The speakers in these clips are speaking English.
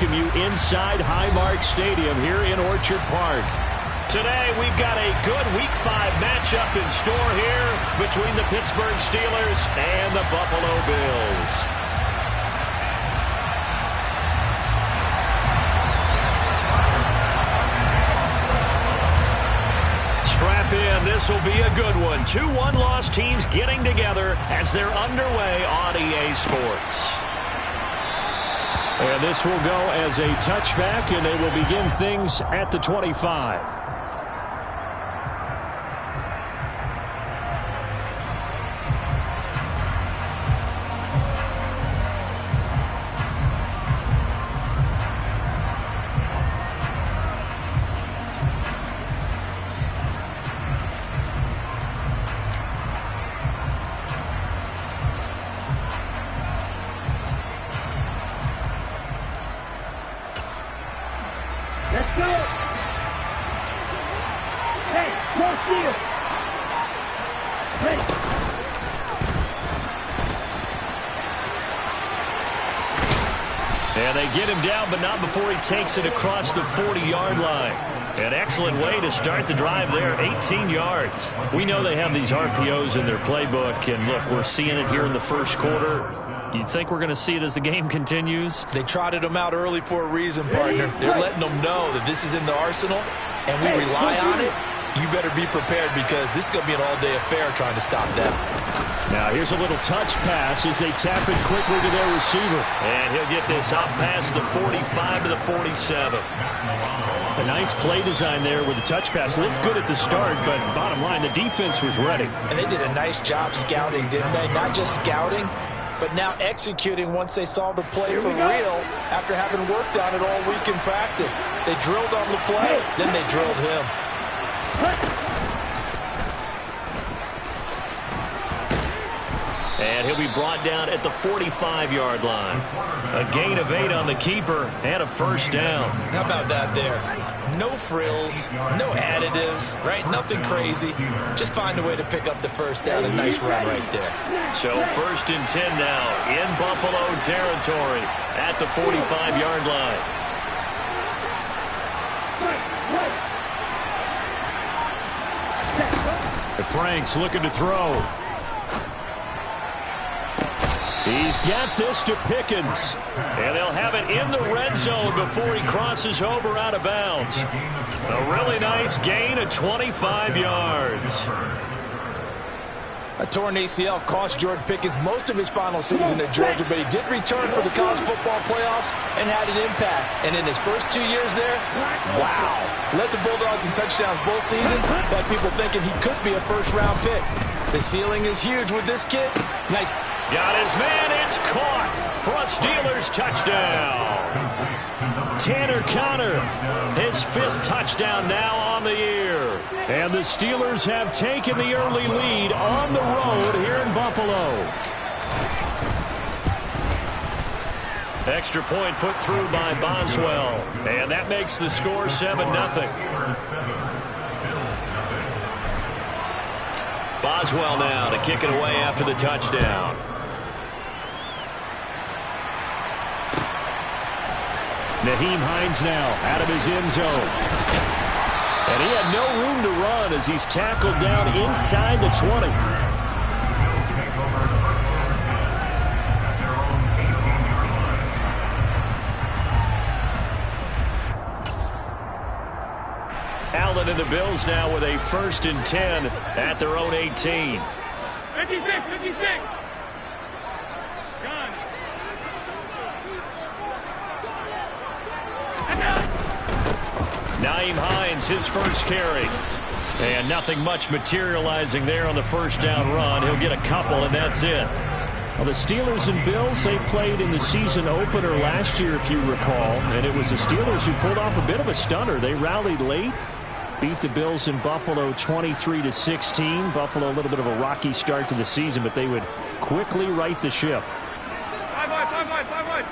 welcome you inside Highmark Stadium here in Orchard Park. Today, we've got a good Week 5 matchup in store here between the Pittsburgh Steelers and the Buffalo Bills. Strap in, this will be a good one. 2 one-loss teams getting together as they're underway on EA Sports. And this will go as a touchback, and they will begin things at the 25. Let's go! Hey, go Steel! Hey! And they get him down, but not before he takes it across the 40-yard line. An excellent way to start the drive there, 18 yards. We know they have these RPOs in their playbook, and look, we're seeing it here in the first quarter. You think we're going to see it as the game continues? They trotted them out early for a reason, partner. They're letting them know that this is in the arsenal, and we rely on it. You better be prepared because this is going to be an all-day affair trying to stop them. Now here's a little touch pass as they tap it quickly to their receiver. And he'll get this out past the 45 to the 47. A nice play design there with the touch pass. Looked good at the start, but bottom line, the defense was ready. And they did a nice job scouting, didn't they? Not just scouting, but now executing once they saw the play for real after having worked on it all week in practice. They drilled on the play, then they drilled him. And he'll be brought down at the 45-yard line. A gain of 8 on the keeper and a first down. How about that there? No frills, no additives, right? Nothing crazy. Just find a way to pick up the first down. A nice run right there. So 1st and 10 now in Buffalo territory at the 45-yard line. Frank's looking to throw. He's got this to Pickens. And they'll have it in the red zone before he crosses over out of bounds. A really nice gain of 25 yards. A torn ACL cost George Pickens most of his final season at Georgia, but he did return for the college football playoffs and had an impact. And in his first 2 years there, wow. Led the Bulldogs in touchdowns both seasons, had people thinking he could be a first-round pick. The ceiling is huge with this kid. Nice. Got his man, it's caught for a Steelers touchdown. Tanner Conner, his 5th touchdown now on the year. And the Steelers have taken the early lead on the road here in Buffalo. Extra point put through by Boswell. And that makes the score 7-0. Boswell now to kick it away after the touchdown. Nyheim Hines now out of his end zone. And he had no room to run as he's tackled down inside the 20. Allen and the Bills now with a 1st and 10 at their own 18. 56. Nyheim Hines, his first carry. And nothing much materializing there on the first down run. He'll get a couple, and that's it. Well, the Steelers and Bills, they played in the season opener last year, if you recall. And it was the Steelers who pulled off a bit of a stunner. They rallied late, beat the Bills in Buffalo 23-16. Buffalo, a little bit of a rocky start to the season, but they would quickly right the ship. 5-1.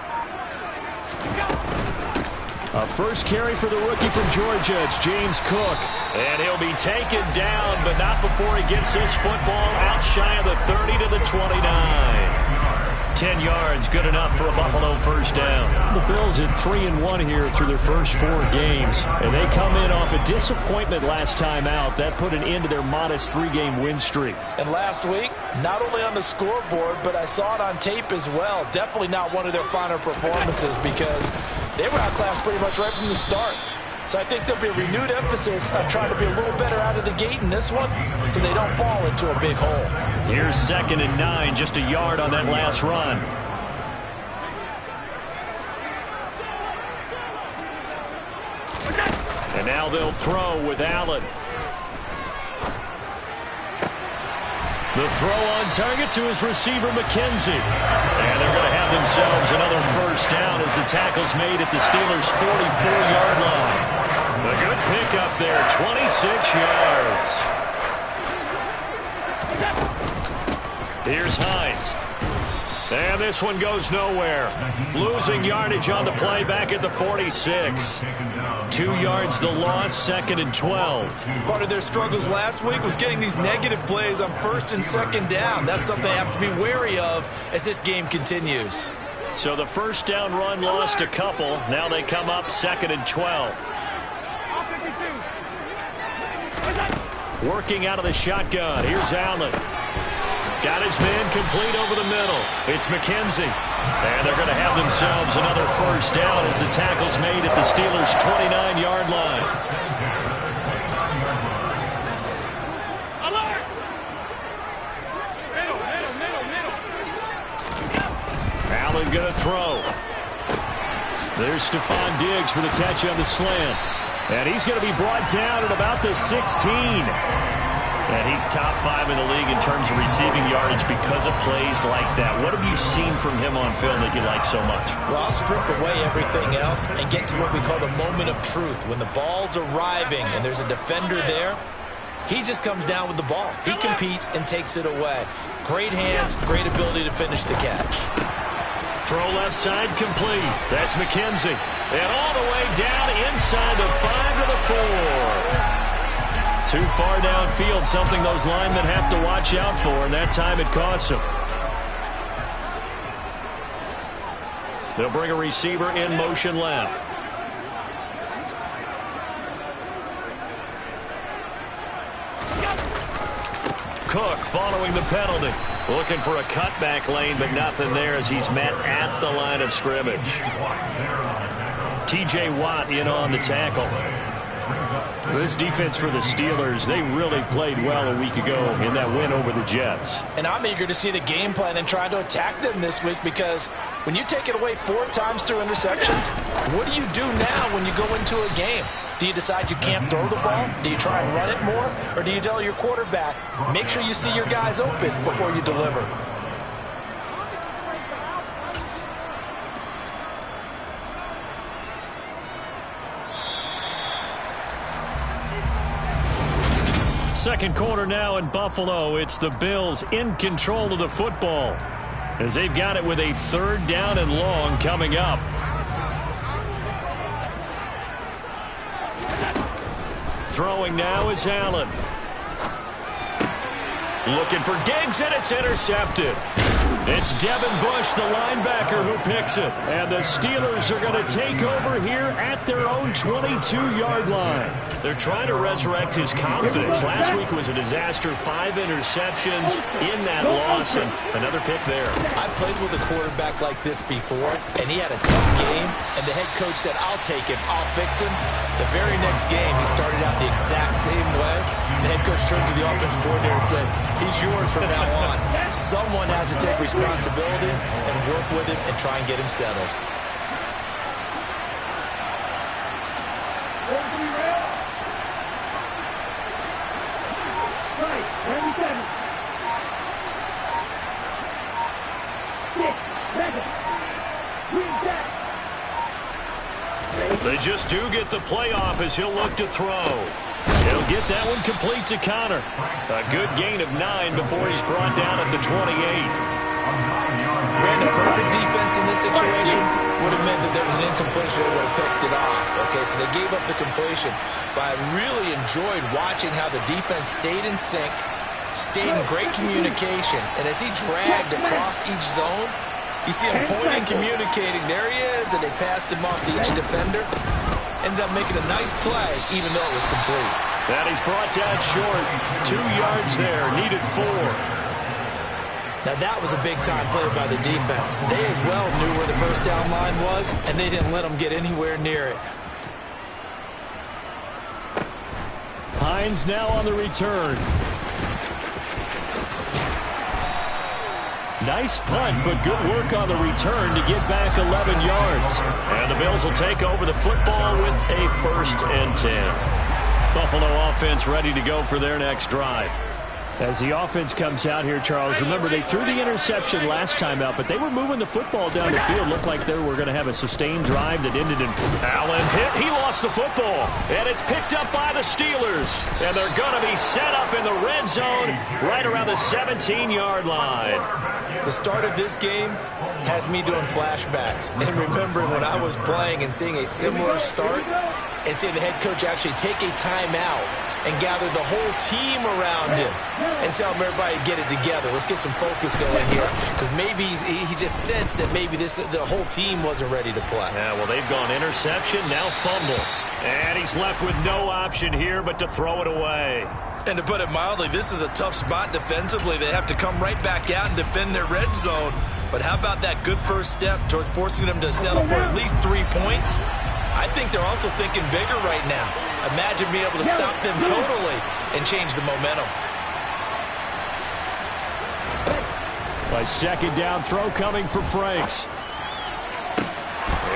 A first carry for the rookie from Georgia. It's James Cook. And he'll be taken down, but not before he gets this football out shy of the 30 to the 29. 10 yards, good enough for a Buffalo first down. The Bills at 3-1 here through their first 4 games. And they come in off a disappointment last time out. That put an end to their modest 3-game win streak. And last week, not only on the scoreboard, but I saw it on tape as well. Definitely not one of their finer performances because they were outclassed pretty much right from the start. So I think there'll be a renewed emphasis on trying to be a little better out of the gate in this one so they don't fall into a big hole. Here's 2nd and 9, just a yard on that last run. And now they'll throw with Allen. The throw on target to his receiver, McKenzie. And they're going to have themselves another first down as the tackle's made at the Steelers' 44-yard line. A good pickup there, 26 yards. Here's Hines. And this one goes nowhere. Losing yardage on the play back at the 46. 2 yards the loss, 2nd and 12. Part of their struggles last week was getting these negative plays on 1st and 2nd down. That's something they have to be wary of as this game continues. So the first down run lost a couple. Now they come up 2nd and 12. Working out of the shotgun. Here's Allen. Got his man complete over the middle. It's McKenzie. And they're going to have themselves another first down as the tackle's made at the Steelers' 29-yard line. Alert! Middle. Allen going to throw. There's Stephon Diggs for the catch on the slant. And he's going to be brought down at about the 16. And he's top 5 in the league in terms of receiving yardage because of plays like that. What have you seen from him on film that you like so much? Well, I'll strip away everything else and get to what we call the moment of truth. When the ball's arriving and there's a defender there, he just comes down with the ball. He competes and takes it away. Great hands, great ability to finish the catch. Throw left side complete. That's McKenzie. And all the way down inside the 5 to the 4. Too far downfield, something those linemen have to watch out for, and that time it costs them. They'll bring a receiver in motion left. Cook following the penalty. Looking for a cutback lane, but nothing there as he's met at the line of scrimmage. T.J. Watt in on the tackle. This defense for the Steelers, they really played well a week ago in that win over the Jets. And I'm eager to see the game plan and try to attack them this week because when you take it away 4 times through interceptions, what do you do now when you go into a game? Do you decide you can't throw the ball? Do you try and run it more? Or do you tell your quarterback, make sure you see your guys open before you deliver? Second quarter now in Buffalo. It's the Bills in control of the football as they've got it with a 3rd down and long coming up. Throwing now is Allen. Looking for Diggs, and it's intercepted. It's Devin Bush, the linebacker, who picks it. And the Steelers are going to take over here at their own 22-yard line. They're trying to resurrect his confidence. Last week was a disaster. 5 interceptions in that loss, and another pick there. I played with a quarterback like this before, and he had a tough game, and the head coach said, I'll take him, I'll fix him. The very next game, he started out the exact same way. The head coach turned to the offense coordinator and said, he's yours from now on. Someone has to take responsibility and work with him and try and get him settled. They just do get the playoff as he'll look to throw. He'll get that one complete to Connor. A good gain of 9 before he's brought down at the 28. Brandon, perfect defense in this situation would have meant that there was an incompletion that would have picked it off. Okay, so they gave up the completion. But I really enjoyed watching how the defense stayed in sync, stayed in great communication, and as he dragged across each zone, You see him pointing, communicating. There he is, and they passed him off to each defender. Ended up making a nice play, even though it was complete. And he's brought down short. 2 yards there, needed 4. Now that was a big-time play by the defense. They as well knew where the first down line was, and they didn't let them get anywhere near it. Hines now on the return. Nice punt, but good work on the return to get back 11 yards. And the Bills will take over the football with a 1st and 10. Buffalo offense ready to go for their next drive. As the offense comes out here, Charles, remember they threw the interception last time out, but they were moving the football down the field. Looked like they were going to have a sustained drive that ended in Allen hit. He lost the football, and it's picked up by the Steelers. And they're going to be set up in the red zone right around the 17-yard line. The start of this game has me doing flashbacks and remembering when I was playing and seeing a similar start and seeing the head coach actually take a timeout and gather the whole team around him and tell him everybody to get it together. Let's get some focus going here, because maybe he just sensed that maybe the whole team wasn't ready to play. Yeah, well, they've gone interception, now fumble. And he's left with no option here but to throw it away. And to put it mildly, this is a tough spot defensively. They have to come right back out and defend their red zone. But how about that good first step towards forcing them to settle for at least 3 points? I think they're also thinking bigger right now. Imagine being able to stop them totally and change the momentum. By 2nd down throw coming for Franks.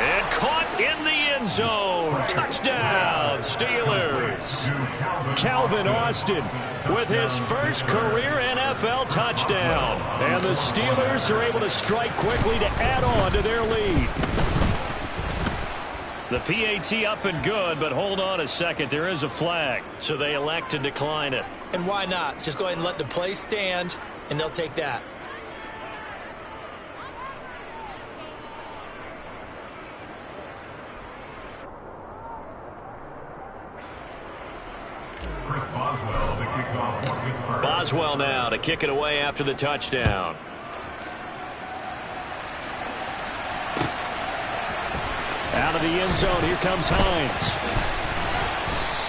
And caught in the end zone. Touchdown, Steelers. Calvin Austin with his first career NFL touchdown. And the Steelers are able to strike quickly to add on to their lead. The PAT up and good, but hold on a second. There is a flag, so they elect to decline it. And why not? Just go ahead and let the play stand, and they'll take that. Boswell now to kick it away after the touchdown. Out of the end zone, here comes Hines.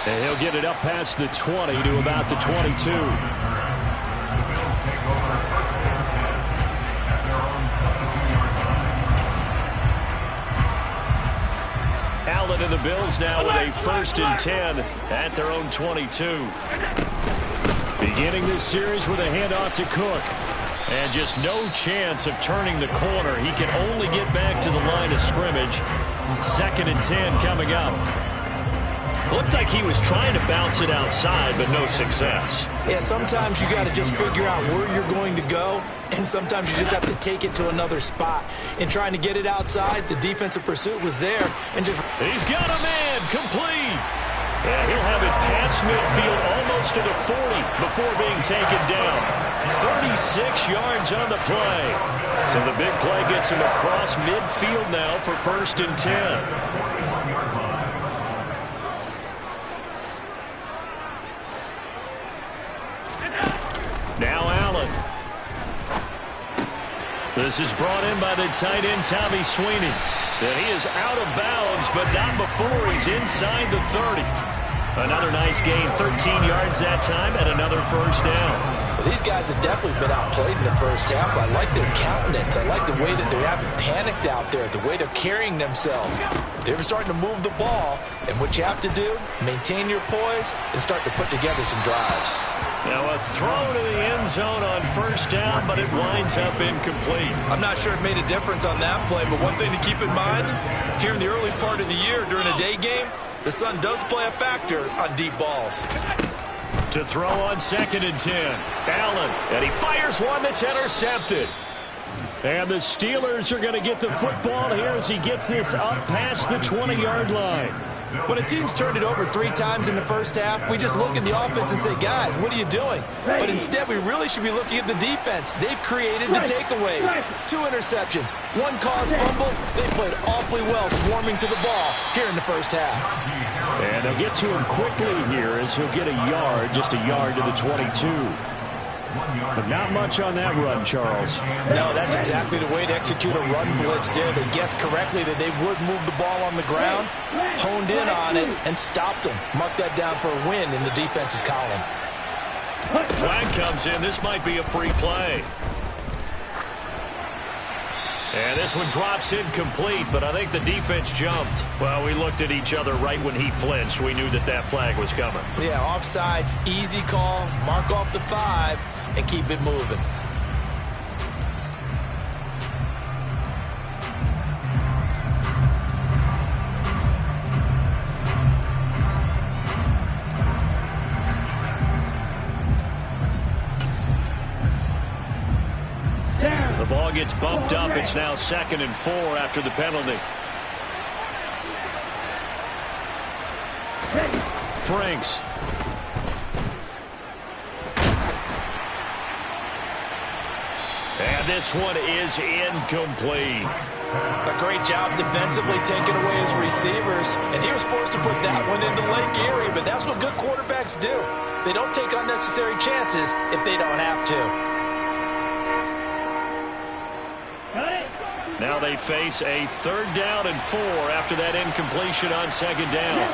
And he'll get it up past the 20 to about the 22. Allen and the Bills now with a 1st and 10 at their own 22. Beginning this series with a handoff to Cook. And just no chance of turning the corner. He can only get back to the line of scrimmage. 2nd and 10 coming up. Looked like he was trying to bounce it outside, but no success. Yeah, sometimes you got to just figure out where you're going to go, and sometimes you just have to take it to another spot. In trying to get it outside, the defensive pursuit was there, and just... He's got a man, complete. And he'll have it past midfield almost to the 40 before being taken down. 36 yards on the play. So the big play gets him across midfield now for 1st and 10. Now Allen. This is brought in by the tight end, Tommy Sweeney. And he is out of bounds, but not before he's inside the 30. Another nice gain, 13 yards that time, and another 1st down. Well, these guys have definitely been outplayed in the first half. I like their countenance. I like the way that they haven't panicked out there, the way they're carrying themselves. They're starting to move the ball, and what you have to do, maintain your poise and start to put together some drives. Now a throw to the end zone on 1st down, but it winds up incomplete. I'm not sure it made a difference on that play, but one thing to keep in mind, here in the early part of the year during a day game, the sun does play a factor on deep balls. To throw on 2nd and 10. Allen, and he fires one that's intercepted. And the Steelers are going to get the football here as he gets this up past the 20-yard line. When a team's turned it over 3 times in the first half, we just look at the offense and say, guys, what are you doing? But instead, we really should be looking at the defense. They've created the takeaways. 2 interceptions, 1 caused fumble. They played awfully well swarming to the ball here in the first half. And they'll get to him quickly here as he'll get a yard, just a yard to the 22. But not much on that run, Charles. No, that's exactly the way to execute a run blitz there. They guessed correctly that they would move the ball on the ground, honed in on it, and stopped them. Mark that down for a win in the defense's column. Flag comes in. This might be a free play. And this one drops incomplete, but I think the defense jumped. Well, we looked at each other right when he flinched. We knew that that flag was coming. Yeah, offsides, easy call. Mark off the 5 and keep it moving. The ball gets bumped up. It's now 2nd and 4 after the penalty. Franks. And this one is incomplete. A great job defensively taking away his receivers. And he was forced to put that one into Lake Erie, but that's what good quarterbacks do. They don't take unnecessary chances if they don't have to. Now they face a 3rd down and 4 after that incompletion on 2nd down.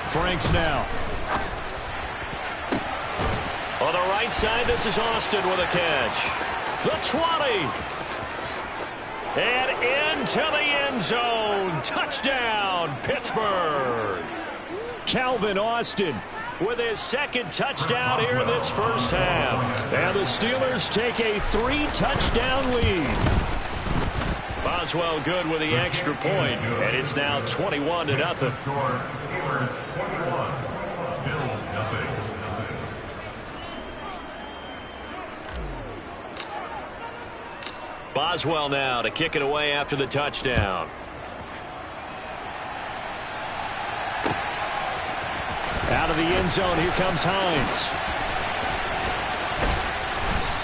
Franks now. On the right side, this is Austin with a catch. The 20. And into the end zone. Touchdown, Pittsburgh. Calvin Austin with his 2nd touchdown here in this first half. And the Steelers take a 3-touchdown lead. Boswell good with the extra point, and it's now 21-0. Boswell now to kick it away after the touchdown. Out of the end zone, here comes Hines.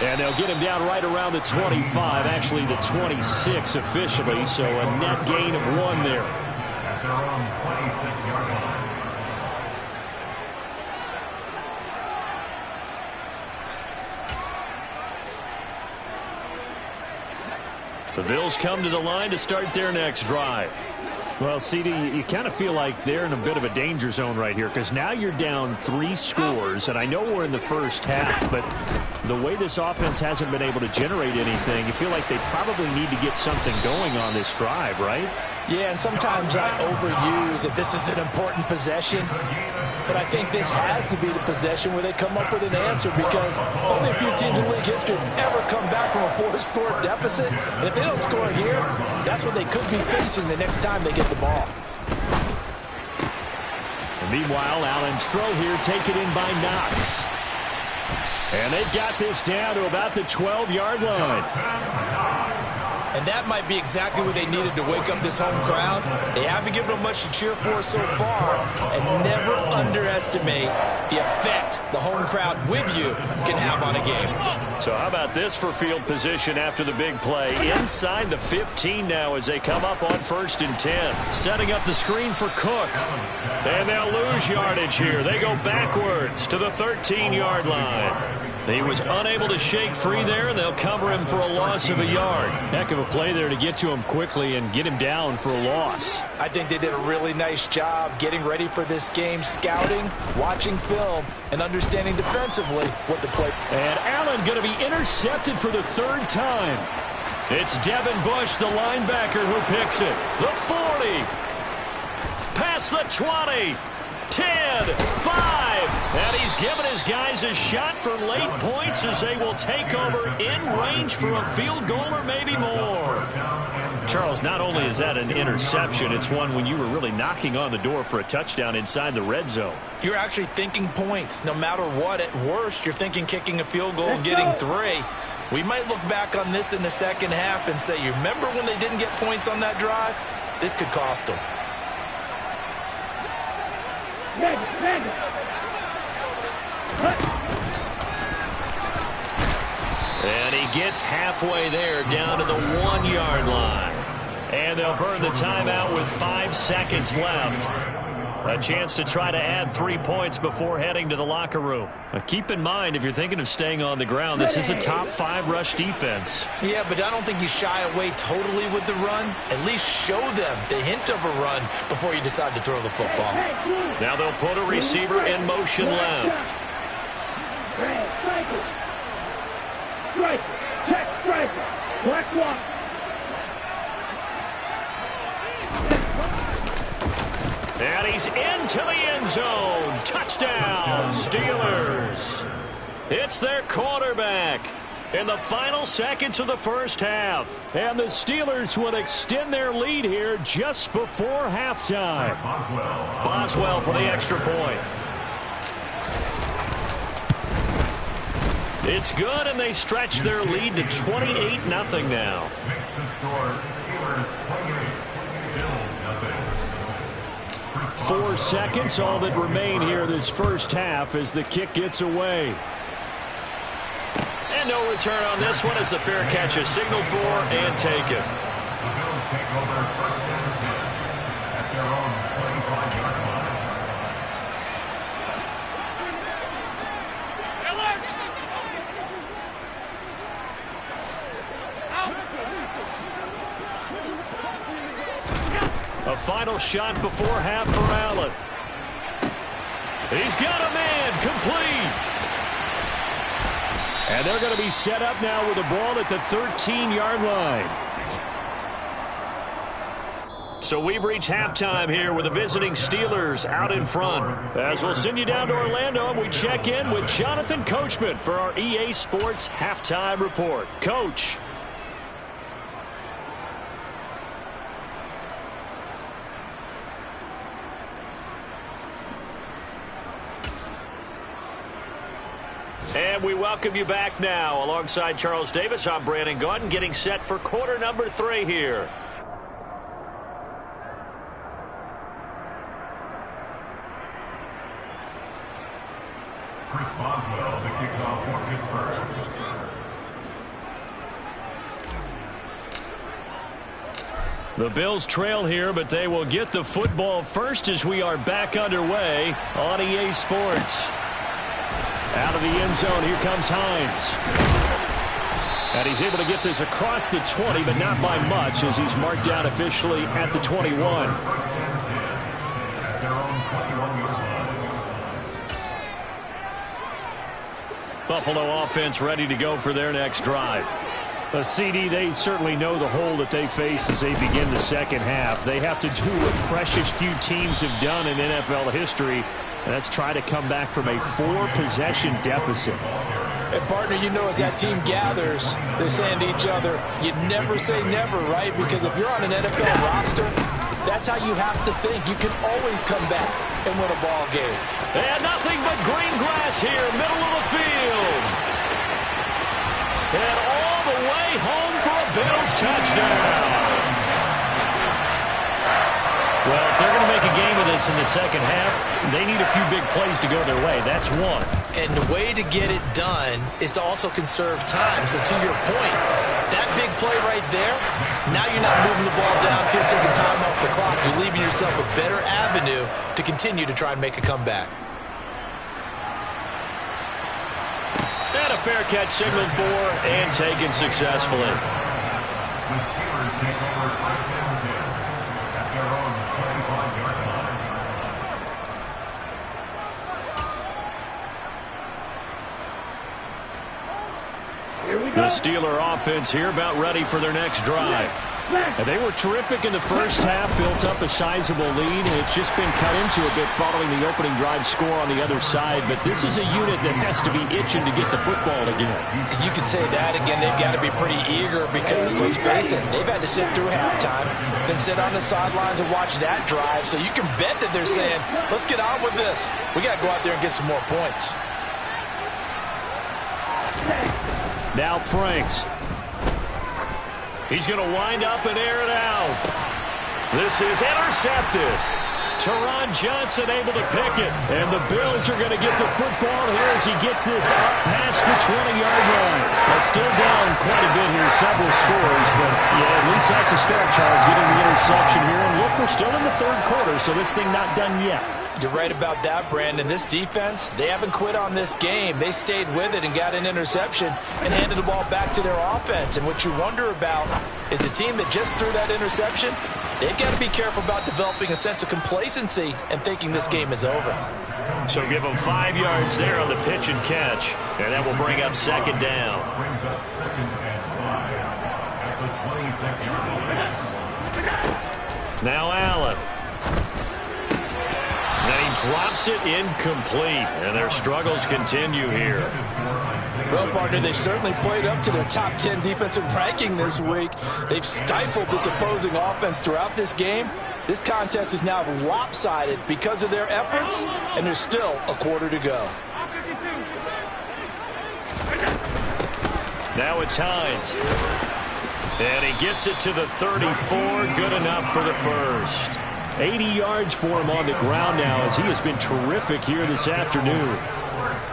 And they'll get him down right around the 25, actually the 26 officially, so a net gain of 1 there. At their own 26-yard line. The Bills come to the line to start their next drive. Well, CD, you kind of feel like they're in a bit of a danger zone right here because now you're down 3 scores, and I know we're in the first half, but the way this offense hasn't been able to generate anything, you feel like they probably need to get something going on this drive, right? Yeah, and sometimes I overuse if this is an important possession. But I think this has to be the possession where they come up with an answer because only a few teams in league history have ever come back from a 4-score deficit. And if they don't score here, that's what they could be facing the next time they get the ball. And meanwhile, Allen's throw here taken in by Knox. And they've got this down to about the 12-yard line. And that might be exactly what they needed to wake up this home crowd. They haven't given them much to cheer for so far. And never underestimate the effect the home crowd with you can have on a game. So how about this for field position after the big play? Inside the 15 now as they come up on 1st and 10. Setting up the screen for Cook. And they'll lose yardage here. They go backwards to the 13-yard line. He was unable to shake free there, and they'll cover him for a loss of a yard. Heck of a play there to get to him quickly and get him down for a loss. I think they did a really nice job getting ready for this game, scouting, watching film, and understanding defensively what the play. And Allen going to be intercepted for the 3rd time. It's Devin Bush, the linebacker, who picks it. The 40. Past the 20. 10, 5, and he's given his guys a shot for late points as they will take over in range for a field goal or maybe more. Charles, not only is that an interception, it's one when you were really knocking on the door for a touchdown inside the red zone. You're actually thinking points. No matter what, at worst, you're thinking kicking a field goal and getting 3. We might look back on this in the second half and say, you remember when they didn't get points on that drive? This could cost them. And he gets halfway there, down to the 1-yard line. And they'll burn the timeout with 5 seconds left. A chance to try to add 3 points before heading to the locker room. Now keep in mind, if you're thinking of staying on the ground, this is a top 5 rush defense. Yeah, but I don't think you shy away totally with the run. At least show them the hint of a run before you decide to throw the football. Now they'll put a receiver in motion left. Striker, check striker, black walk. And he's into the end zone. Touchdown, Steelers. It's their quarterback in the final seconds of the first half. And the Steelers would extend their lead here just before halftime. Boswell for the extra point. It's good, and they stretch their lead to 28-0 now. Makes the score Steelers 28, Bills nothing. 4 seconds, all that remain here this first half as the kick gets away. And no return on this one as the fair catch is signaled for and taken. The Bills take over first and 10 at their own 25-yard line. A final shot before half for Allen. He's got a man, complete. And they're going to be set up now with the ball at the 13-yard line. So we've reached halftime here with the visiting Steelers out in front. As we'll send you down to Orlando, we check in with Jonathan Coachman for our EA Sports Halftime Report. Coach. And we welcome you back now. Alongside Charles Davis, I'm Brandon Gaudin, getting set for quarter number 3 here. Chris Boswell, the kickoff for Pittsburgh. The Bills trail here, but they will get the football first as we are back underway on EA Sports. Out of the end zone, here comes Hines. And he's able to get this across the 20, but not by much as he's marked down officially at the 21. At their own 21-yard line. Buffalo offense ready to go for their next drive. The CD, they certainly know the hole that they face as they begin the second half. They have to do what precious few teams have done in NFL history, and that's try to come back from a 4-possession deficit. And partner, you know, as that team gathers, they're saying to each other, you never say never, right? Because if you're on an NFL roster, that's how you have to think. You can always come back and win a ball game. And nothing but green grass here, middle of the field. And all the way home for a Bills touchdown. Well, if they're going to make a game of this in the second half, they need a few big plays to go their way. That's one. And the way to get it done is to also conserve time. So to your point, that big play right there, now you're not moving the ball downfield, taking time off the clock. You're leaving yourself a better avenue to continue to try and make a comeback. And a fair catch signaled for and taken successfully. The Steelers take over first and 10 at their own 25-yard line. Here we go. The Steeler offense here about ready for their next drive. And they were terrific in the first half, built up a sizable lead, and it's just been cut into a bit following the opening drive score on the other side. But this is a unit that has to be itching to get the football again. And you could say that again, they've got to be pretty eager because, let's face it, they've had to sit through halftime, then sit on the sidelines and watch that drive. So you can bet that they're saying, let's get on with this. We got to go out there and get some more points. Now Franks. He's going to wind up and air it out. This is intercepted. Teron Johnson able to pick it. And the Bills are going to get the football here as he gets this up past the 20-yard line. Well, still down quite a bit here, several scores, but yeah, at least that's a start, Charles, getting the interception here. And look, we're still in the third quarter, so this thing not done yet. You're right about that, Brandon. This defense, they haven't quit on this game. They stayed with it and got an interception and handed the ball back to their offense. And what you wonder about is a team that just threw that interception, they've got to be careful about developing a sense of complacency and thinking this game is over. So give them 5 yards there on the pitch and catch, and that will bring up second down. Brings up 2nd and 5 at the 26-yard line. Now Allen. And he drops it incomplete, and their struggles continue here. Well, partner, they certainly played up to their top 10 defensive ranking this week. They've stifled this opposing offense throughout this game. This contest is now lopsided because of their efforts, and there's still a quarter to go. Now it's Hines. And he gets it to the 34. Good enough for the first. 80 yards for him on the ground now as he has been terrific here this afternoon.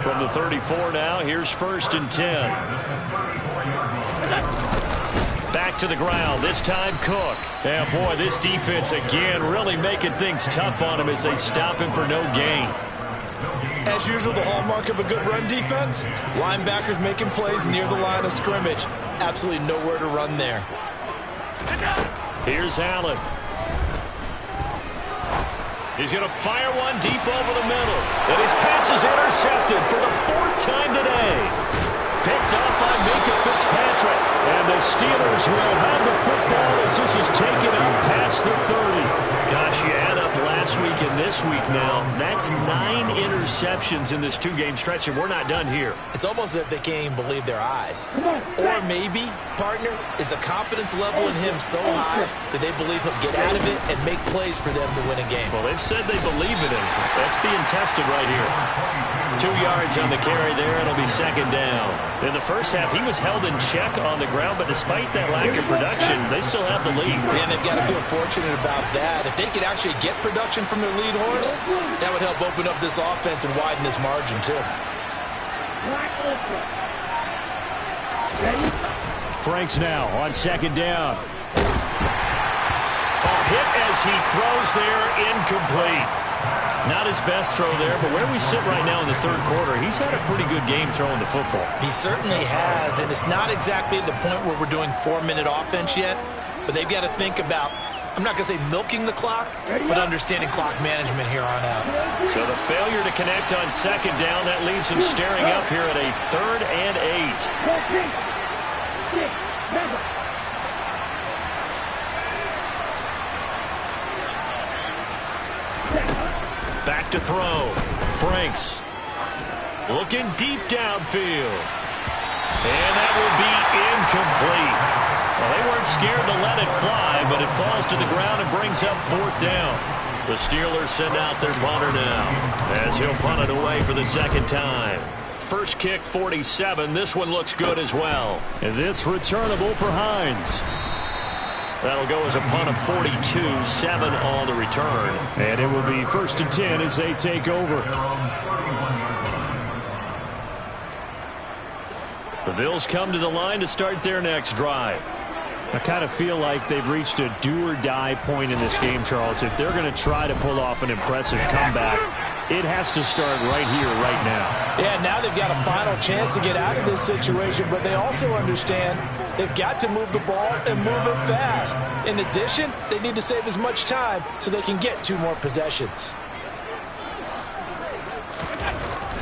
From the 34 now, here's 1st and 10. Back to the ground, this time Cook. Yeah, boy, this defense again really making things tough on him as they stop him for no gain. As usual, the hallmark of a good run defense, linebackers making plays near the line of scrimmage. Absolutely nowhere to run there. Here's Allen. He's going to fire one deep over the middle. And his pass is intercepted for the 4th time today. Picked up by Minkah Fitzpatrick. And the Steelers will have the football as this is taken up past the 30. Gosh, you add up last week and this week now. That's 9 interceptions in this 2-game stretch, and we're not done here. It's almost as if they can't even believe their eyes. Or maybe, partner, is the confidence level in him so high that they believe he'll get out of it and make plays for them to win a game. Well, they've said they believe in him. That's being tested right here. 2 yards on the carry there. It'll be second down. In the first half, he was held in check on the ground, but despite that lack of production, they still have the lead. And they've got to feel fortunate about that. If they could actually get production from their lead horse, that would help open up this offense and widen this margin, too. Franks now on second down. A hit as he throws there, incomplete. Not his best throw there, but where we sit right now in the third quarter, he's had a pretty good game throwing the football. He certainly has, and it's not exactly at the point where we're doing 4-minute offense yet, but they've got to think about, I'm not going to say milking the clock, but understanding clock management here on out. So the failure to connect on second down, that leaves them staring up here at a 3rd and 8. Back to throw. Franks looking deep downfield. And that will be incomplete. Well, they weren't scared to let it fly, but it falls to the ground and brings up 4th down. The Steelers send out their punter now as he'll punt it away for the 2nd time. First kick, 47. This one looks good as well. And this returnable for Hines. That'll go as a punt of 42, 7 on the return. And it will be 1st and 10 as they take over. The Bills come to the line to start their next drive. I kind of feel like they've reached a do-or-die point in this game, Charles. If they're going to try to pull off an impressive comeback, it has to start right here, right now. Yeah, now they've got a final chance to get out of this situation, but they also understand they've got to move the ball and move it fast. In addition, they need to save as much time so they can get 2 more possessions.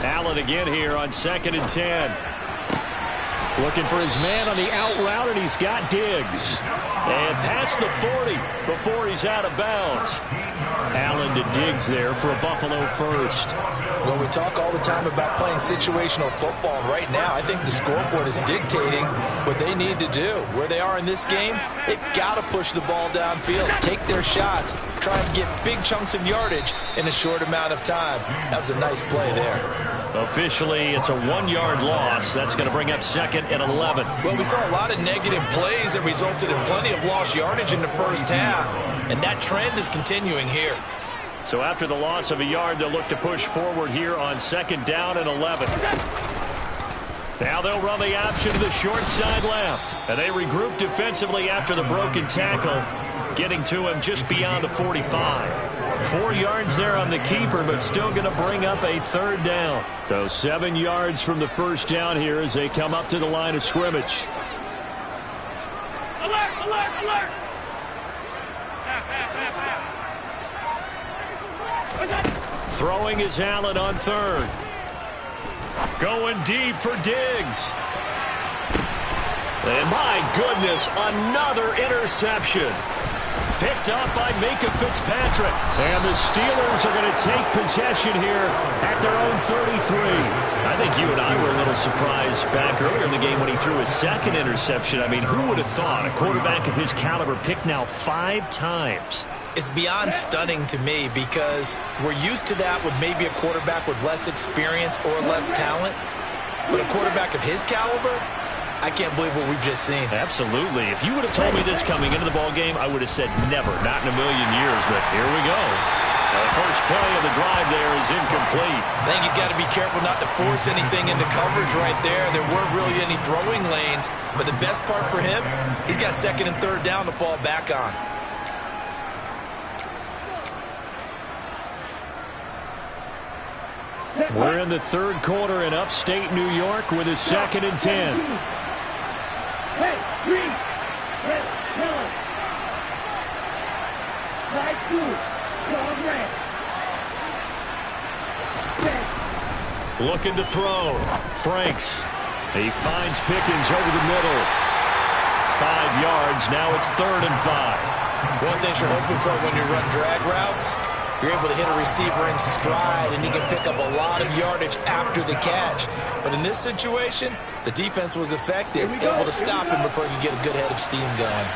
Allen again here on 2nd and 10. Looking for his man on the out route, and he's got Diggs. And past the 40 before he's out of bounds. Allen to Diggs there for a Buffalo first. Well, we talk all the time about playing situational football. Right now, I think the scoreboard is dictating what they need to do. Where they are in this game, they've got to push the ball downfield, take their shots, try and get big chunks of yardage in a short amount of time. That was a nice play there. Officially, it's a 1-yard loss. That's going to bring up 2nd and 11. Well, we saw a lot of negative plays that resulted in plenty of lost yardage in the first half, and that trend is continuing here. So after the loss of a yard, they'll look to push forward here on 2nd down and 11. Now they'll run the option to the short side left. And they regroup defensively after the broken tackle, getting to him just beyond the 45. 4 yards there on the keeper, but still going to bring up a 3rd down. So 7 yards from the first down here as they come up to the line of scrimmage. Alert, alert, alert! Throwing is Allen on 3rd. Going deep for Diggs. And my goodness, another interception. Picked up by Minkah Fitzpatrick. And the Steelers are going to take possession here at their own 33. I think you and I were a little surprised back earlier in the game when he threw his 2nd interception. I mean, who would have thought a quarterback of his caliber picked now 5 times? It's beyond stunning to me because we're used to that with maybe a quarterback with less experience or less talent. But a quarterback of his caliber, I can't believe what we've just seen. Absolutely. If you would have told me this coming into the ballgame, I would have said never, not in a million years. But here we go. The first play of the drive there is incomplete. I think he's got to be careful not to force anything into coverage right there. There weren't really any throwing lanes. But the best part for him, he's got 2nd and 3rd down to fall back on. We're in the 3rd quarter in upstate New York with a 2nd and 10. Hey, green! Hey, yellow! Light blue! Dog red! Looking to throw. Franks. He finds Pickens over the middle. 5 yards. Now it's 3rd and 5. One thing you're hoping for when you run drag routes, you're able to hit a receiver in stride, and he can pick up a lot of yardage after the catch. But in this situation, the defense was effective, able to stop him before he could get a good head of steam going.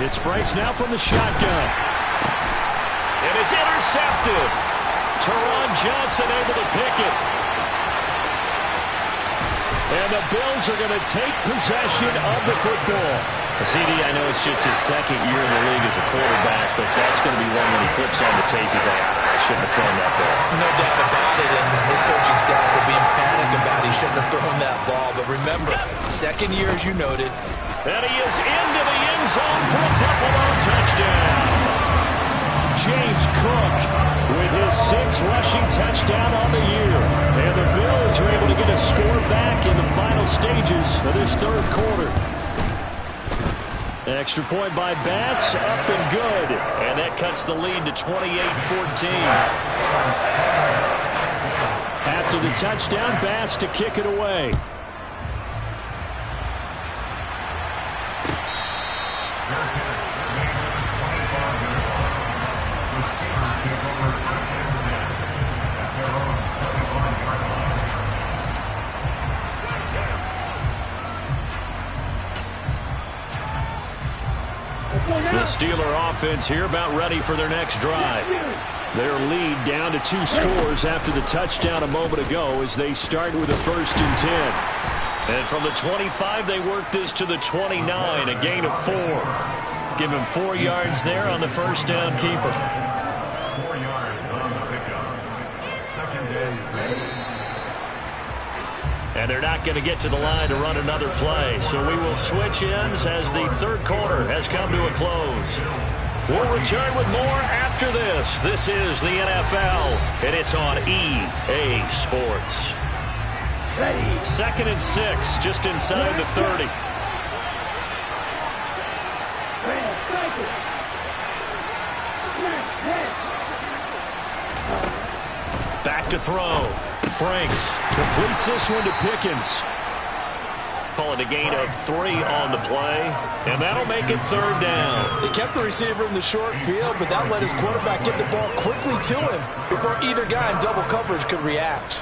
It's Franks now from the shotgun. And it's intercepted. Teron Johnson able to pick it. And the Bills are going to take possession of the football. CD, I know it's just his 2nd year in the league as a quarterback, but that's going to be one when he flips on the tape. He's like, I shouldn't have thrown that ball. No doubt about it, and his coaching staff will be emphatic about he shouldn't have thrown that ball. But remember, 2nd year, as you noted. And he is into the end zone for a Buffalo touchdown. James Cook with his 6th rushing touchdown on the year. And the Bills are able to get a score back in the final stages of this 3rd quarter. Extra point by Bass, up and good. And that cuts the lead to 28-14. After the touchdown, Bass to kick it away. The Steeler offense here about ready for their next drive. Their lead down to 2 scores after the touchdown a moment ago as they start with a 1st and 10. And from the 25, they work this to the 29, a gain of 4. Give him 4 yards there on the first down keeper. 4 yards on the pickup. 2nd and 6. And they're not going to get to the line to run another play. So we will switch ends as the 3rd quarter has come to a close. We'll return with more after this. This is the NFL, and it's on EA Sports. 2nd and 6, just inside the 30. Back to throw. Franks completes this one to Pickens. Call it a gain of 3 on the play, and that'll make it 3rd down. They kept the receiver in the short field, but that let his quarterback get the ball quickly to him before either guy in double coverage could react.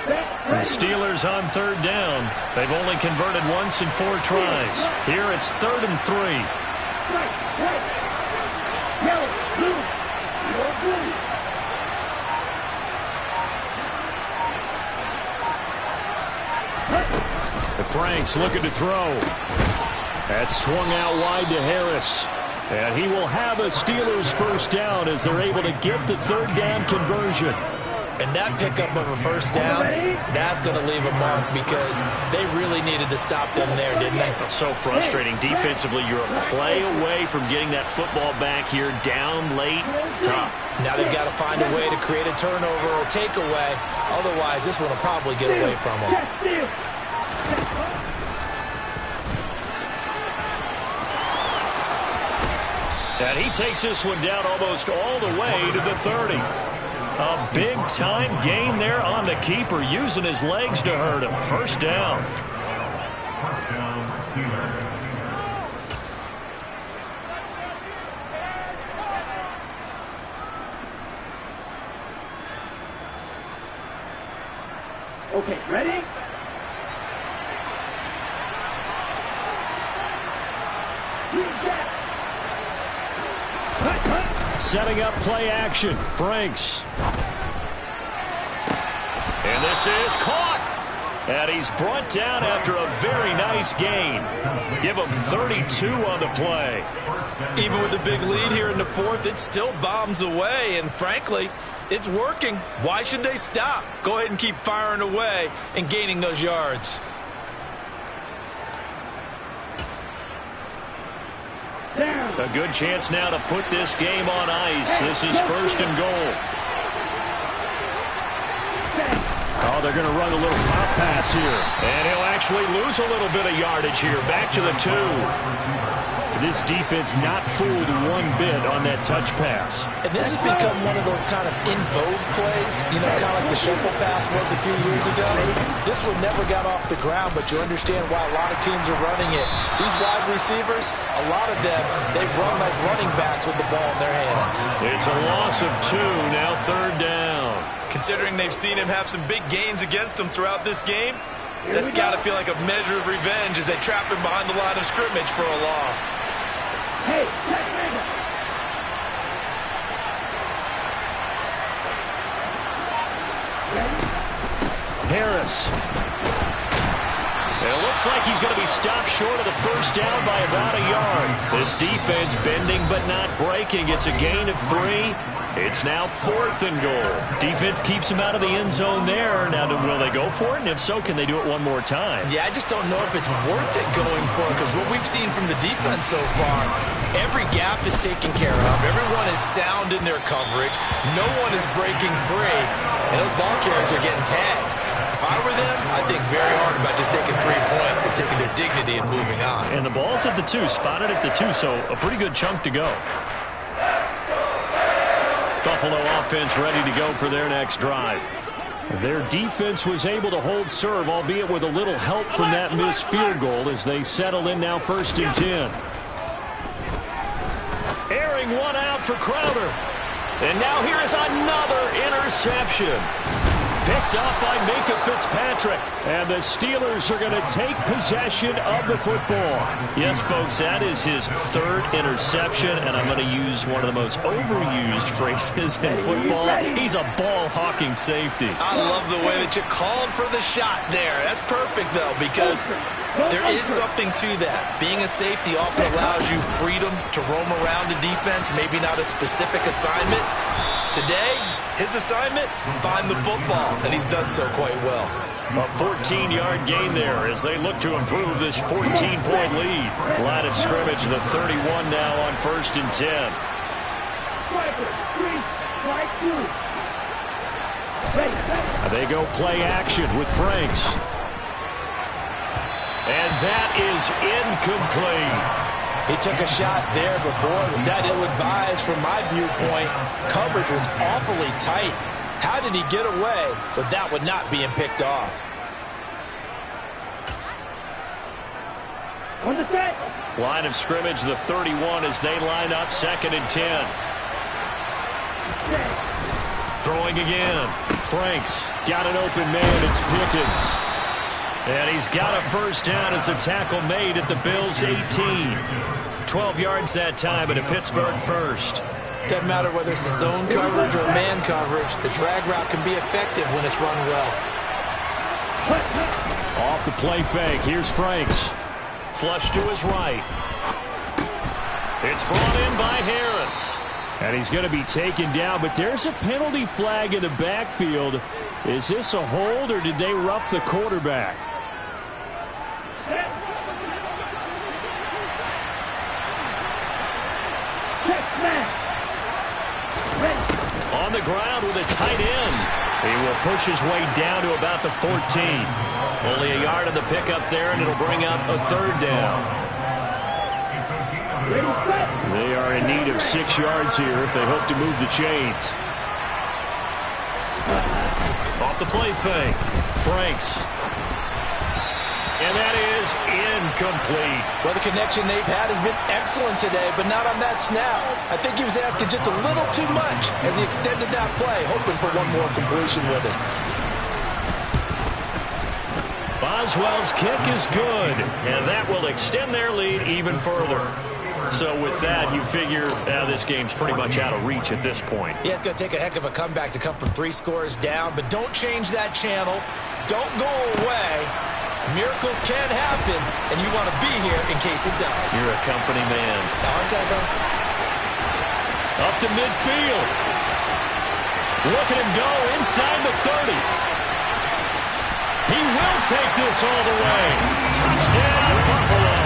The Steelers on 3rd down. They've only converted once in 4 tries. Here it's 3rd and 3. Yellow. Franks looking to throw. That's swung out wide to Harris. And he will have a Steelers first down as they're able to get the third down conversion. And that pickup of a first down, that's going to leave a mark because they really needed to stop them there, didn't they? So frustrating. Defensively, you're a play away from getting that football back here. Down late, tough. Now they've got to find a way to create a turnover or takeaway. Otherwise, this one will probably get away from them. And he takes this one down almost all the way to the 30. A big-time gain there on the keeper, using his legs to hurt him. First down. First down, Steelers. Okay, ready? Setting up play action. Franks. And this is caught. And he's brought down after a very nice gain. Give him 32 on the play. Even with the big lead here in the fourth, it still bombs away. And frankly, it's working. Why should they stop? Go ahead and keep firing away and gaining those yards. A good chance now to put this game on ice. This is first and goal. Oh, they're going to run a little pop pass here. And he'll actually lose a little bit of yardage here. Back to the 2. This defense not fooled one bit on that touch pass. And this has become one of those kind of in vogue plays, you know, kind of like the shuffle pass was a few years ago. This one never got off the ground, but you understand why a lot of teams are running it. These wide receivers, a lot of them, they run like running backs with the ball in their hands. It's a loss of 2, now third down. Considering they've seen him have some big gains against them throughout this game, that's got to feel like a measure of revenge as they trap him behind the line of scrimmage for a loss. Hey, check Ranger. Harris. It looks like he's going to be stopped short of the first down by about a yard. This defense bending but not breaking. It's a gain of 3. It's now fourth and goal. Defense keeps him out of the end zone there. Now, will they go for it? And if so, can they do it one more time? Yeah, I just don't know if it's worth it going for it because what we've seen from the defense so far, every gap is taken care of. Everyone is sound in their coverage. No one is breaking free. And those ball carriers are getting tagged. If I were them, I'd think very hard about just taking 3 points and taking their dignity and moving on. And the ball's at the 2, spotted at the 2, so a pretty good chunk to go. Buffalo offense ready to go for their next drive. Their defense was able to hold serve, albeit with a little help from that missed field goal as they settle in now first and 10. Airing one out for Crowder. And now here is another interception. Picked up by Minkah Fitzpatrick. And the Steelers are going to take possession of the football. Yes, folks, that is his 3rd interception, and I'm going to use one of the most overused phrases in football. He's a ball-hawking safety. I love the way that you called for the shot there. That's perfect, though, because there is something to that. Being a safety often allows you freedom to roam around the defense, maybe not a specific assignment. Today, his assignment, find the football, and he's done so quite well. A 14-yard gain there as they look to improve this 14-point lead. Line of scrimmage, the 31 now on first and 10. They go play action with Franks. And that is incomplete. He took a shot there, but boy, was that ill-advised from my viewpoint. Coverage was awfully tight. How did he get away with that one not being picked off? On the set. Line of scrimmage, the 31 as they line up second and 10. Throwing again. Franks got an open man. It's Pickens. And he's got a first down as a tackle made at the Bills' 18. 12 yards that time, and a Pittsburgh first. Doesn't matter whether it's a zone coverage or man coverage, the drag route can be effective when it's run well. Off the play fake. Here's Franks. Flush to his right. It's brought in by Harris. And he's going to be taken down, but there's a penalty flag in the backfield. Is this a hold, or did they rough the quarterback? On the ground with a tight end. He will push his way down to about the 14. Only a yard on the pickup there, and it'll bring up a third down. They are in need of 6 yards here if they hope to move the chains. Off the play fake. Franks. And that is incomplete. Well, the connection they've had has been excellent today, but not on that snap. I think he was asking just a little too much as he extended that play, hoping for one more completion with it. Boswell's kick is good, and that will extend their lead even further. So with that, you figure this game's pretty much out of reach at this point. Yeah, it's going to take a heck of a comeback to come from 3 scores down, but don't change that channel. Don't go away. Miracles can happen, and you want to be here in case it does. You're a company man. Aren't I, though? Up to midfield. Look at him go inside the 30. He will take this all the way. Touchdown, Buffalo.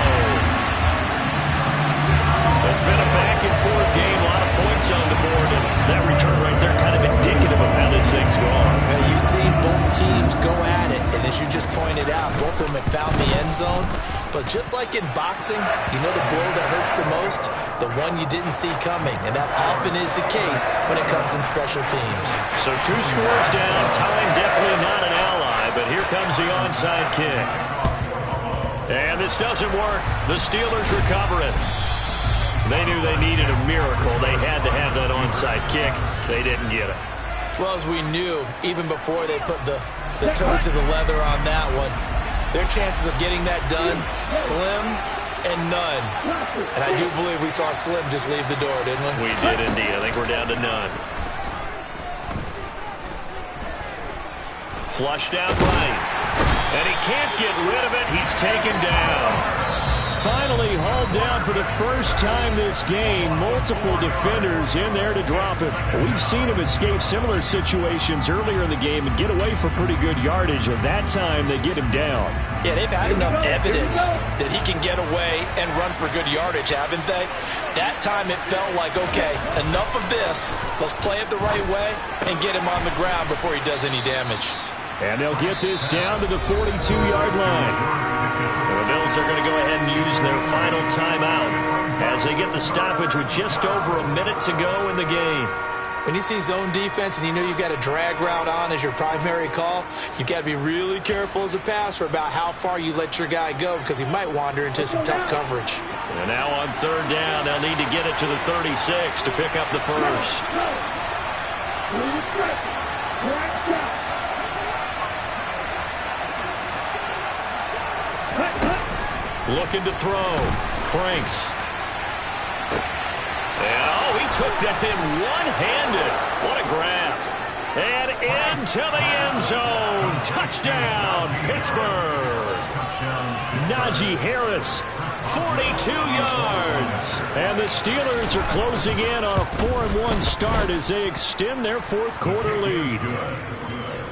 It's been a back-and-forth game, a lot of points on the board, and that return right there kind of indicative of how this thing's gone. Well, you've seen both teams go at it, and as you just pointed out, both of them have found the end zone. But just like in boxing, you know the blow that hurts the most? The one you didn't see coming, and that often is the case when it comes in special teams. So 2 scores down, time definitely not an ally, but here comes the onside kick. And this doesn't work. The Steelers recover it. They knew they needed a miracle. They had to have that onside kick. They didn't get it. Well, as we knew, even before they put the toe to the leather on that one, their chances of getting that done, slim and none. And I do believe we saw Slim just leave the door, didn't we? We did indeed. I think we're down to none. Flushed out right. And he can't get rid of it. He's taken down. Finally hauled down for the first time this game. Multiple defenders in there to drop him. We've seen him escape similar situations earlier in the game and get away for pretty good yardage. Of that time, they get him down. Yeah, they've had enough evidence that he can get away and run for good yardage, haven't they? That time it felt like, okay, enough of this. Let's play it the right way and get him on the ground before he does any damage. And they'll get this down to the 42-yard line. And the Bills are going to go ahead and use their final timeout as they get the stoppage with just over a minute to go in the game. When you see zone defense and you know you've got a drag route on as your primary call, you've got to be really careful as a passer about how far you let your guy go because he might wander into some tough coverage. And now on 3rd down, they'll need to get it to the 36 to pick up the first. Looking to throw. Franks. And, he took that in one-handed. What a grab. And into the end zone. Touchdown, Pittsburgh. Najee Harris, 42 yards. And the Steelers are closing in on a 4-1 start as they extend their 4th quarter lead.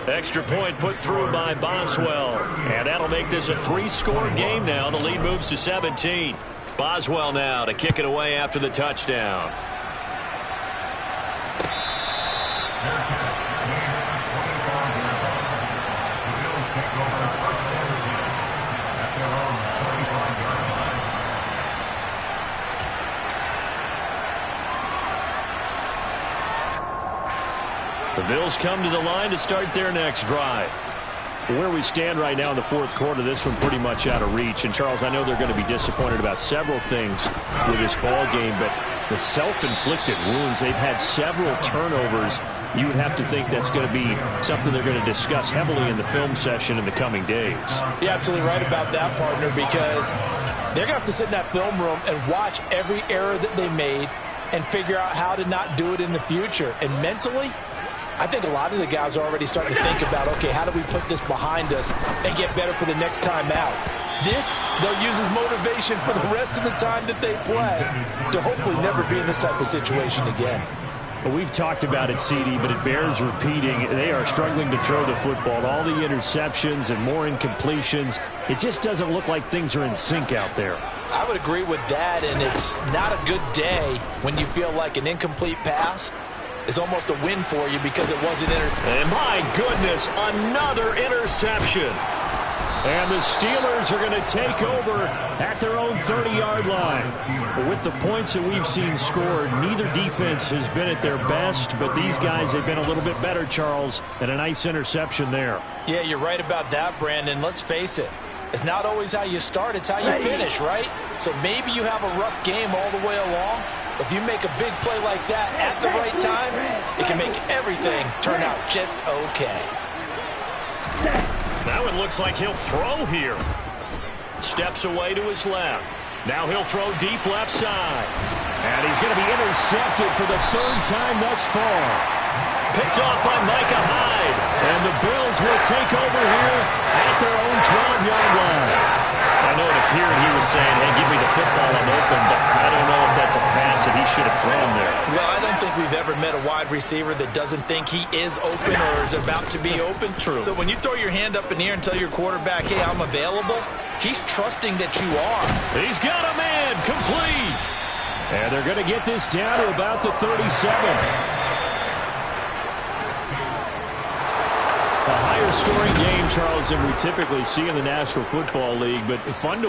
Extra point put through by Boswell. And that'll make this a 3-score game now. The lead moves to 17. Boswell now to kick it away after the touchdown. The Bills come to the line to start their next drive. Where we stand right now in the 4th quarter, this one pretty much out of reach. And, Charles, I know they're going to be disappointed about several things with this ball game, but the self-inflicted wounds, they've had several turnovers. You would have to think that's going to be something they're going to discuss heavily in the film session in the coming days. You're absolutely right about that, partner, because they're going to have to sit in that film room and watch every error that they made and figure out how to not do it in the future. And mentally, I think a lot of the guys are already starting to think about, okay, how do we put this behind us and get better for the next time out? This, they'll use as motivation for the rest of the time that they play to hopefully never be in this type of situation again. Well, we've talked about it, CD, but it bears repeating. They are struggling to throw the football. All the interceptions and more incompletions. It just doesn't look like things are in sync out there. I would agree with that, and it's not a good day when you feel like an incomplete pass is almost a win for you because it wasn't And my goodness, another interception. And the Steelers are going to take over at their own 30-yard line. But with the points that we've seen scored, neither defense has been at their best, but these guys have been a little bit better, Charles, and a nice interception there. Yeah, you're right about that, Brandon. Let's face it. It's not always how you start, it's how you finish, right? So maybe you have a rough game all the way along. If you make a big play like that at the right time, it can make everything turn out just okay. Now it looks like he'll throw here. Steps away to his left. Now he'll throw deep left side. And he's going to be intercepted for the third time thus far. Picked off by Micah Hyde. And the Bills will take over here at their own 12-yard line. I know it appeared he was saying, hey, give me the football, I'm open, but I don't know if that's a pass that he should have thrown there. Well, I don't think we've ever met a wide receiver that doesn't think he is open or is about to be open. True. So when you throw your hand up in the air and tell your quarterback, hey, I'm available, he's trusting that you are. He's got a man, complete. And they're going to get this down to about the 37. A higher scoring game, Charles, than we typically see in the National Football League, but fun to